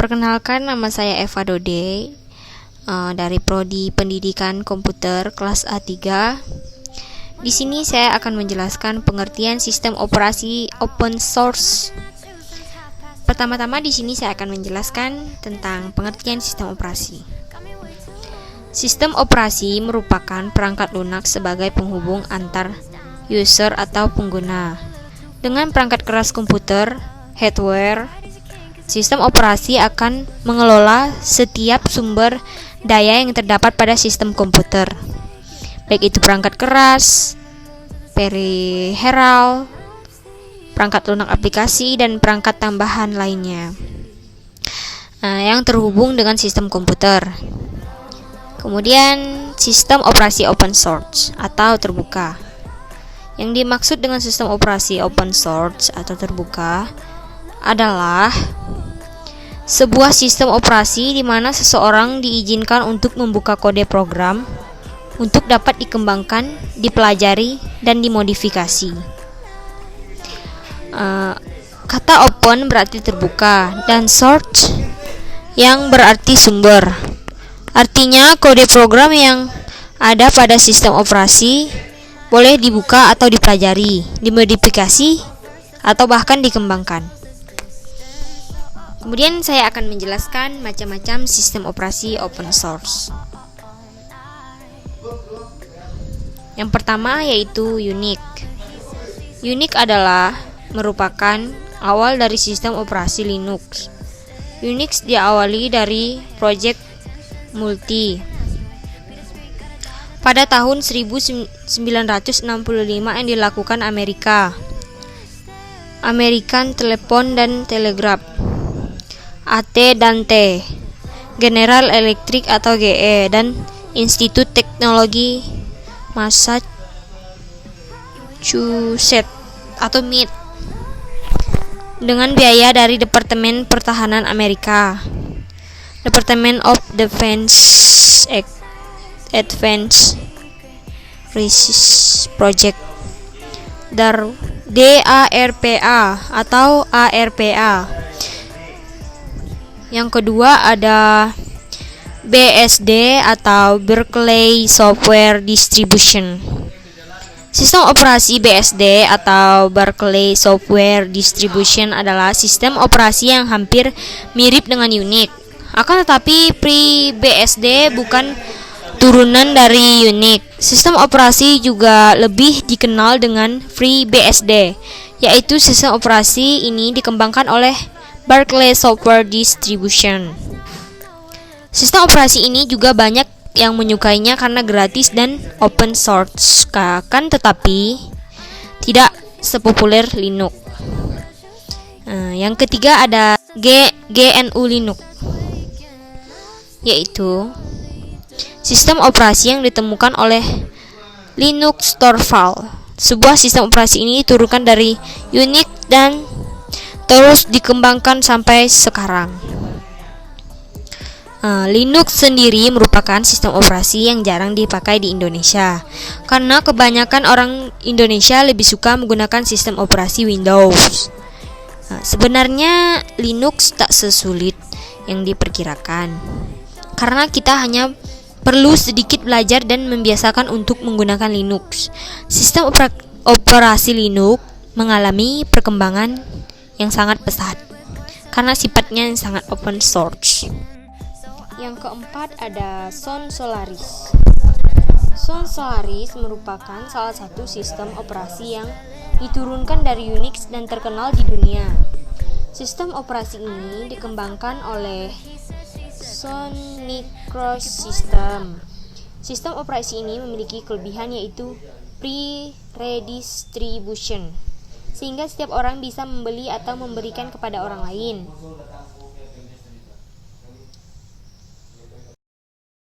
Perkenalkan, nama saya Eva Dode dari Prodi Pendidikan Komputer kelas A3. Di sini saya akan menjelaskan pengertian sistem operasi open source. Pertama-tama di sini saya akan menjelaskan tentang pengertian sistem operasi. Sistem operasi merupakan perangkat lunak sebagai penghubung antar user atau pengguna dengan perangkat keras komputer, hardware. Sistem operasi akan mengelola setiap sumber daya yang terdapat pada sistem komputer, baik itu perangkat keras, peripheral, perangkat lunak aplikasi, dan perangkat tambahan lainnya yang terhubung dengan sistem komputer. Kemudian sistem operasi open source atau terbuka. Yang dimaksud dengan sistem operasi open source atau terbuka adalah sebuah sistem operasi di mana seseorang diizinkan untuk membuka kode program untuk dapat dikembangkan, dipelajari, dan dimodifikasi. Kata open berarti terbuka dan source yang berarti sumber. Artinya kode program yang ada pada sistem operasi boleh dibuka atau dipelajari, dimodifikasi, atau bahkan dikembangkan. Kemudian saya akan menjelaskan macam-macam sistem operasi open source. Yang pertama yaitu Unix. Unix adalah merupakan awal dari sistem operasi Linux. Unix diawali dari project multi pada tahun 1965 yang dilakukan American Telephone dan Telegraph, AT dan T, General Electric atau GE, dan Institut Teknologi Massachusetts atau MIT dengan biaya dari Departemen Pertahanan Amerika, Department of Defense Advanced Research Project, DARPA atau ARPA. Yang kedua ada BSD atau Berkeley Software Distribution. Sistem operasi BSD atau Berkeley Software Distribution adalah sistem operasi yang hampir mirip dengan Unix. Akan tetapi FreeBSD bukan turunan dari Unix. Sistem operasi juga lebih dikenal dengan FreeBSD, yaitu sistem operasi ini dikembangkan oleh Berkeley Software Distribution. Sistem operasi ini juga banyak yang menyukainya karena gratis dan open source, kan tetapi tidak sepopuler Linux. Yang ketiga ada GNU Linux, yaitu sistem operasi yang ditemukan oleh Linus Torvalds. Sebuah sistem operasi ini diturunkan dari Unix dan terus dikembangkan sampai sekarang. Linux sendiri merupakan sistem operasi yang jarang dipakai di Indonesia karena kebanyakan orang Indonesia lebih suka menggunakan sistem operasi Windows. Sebenarnya Linux tak sesulit yang diperkirakan karena kita hanya perlu sedikit belajar dan membiasakan untuk menggunakan Linux. Sistem operasi Linux mengalami perkembangan yang sangat pesat karena sifatnya yang sangat open source. Yang keempat ada Sun Solaris. Sun Solaris merupakan salah satu sistem operasi yang diturunkan dari Unix dan terkenal di dunia. Sistem operasi ini dikembangkan oleh Sun Microsystems. Sistem operasi ini memiliki kelebihan yaitu pre-redistribution, sehingga setiap orang bisa membeli atau memberikan kepada orang lain.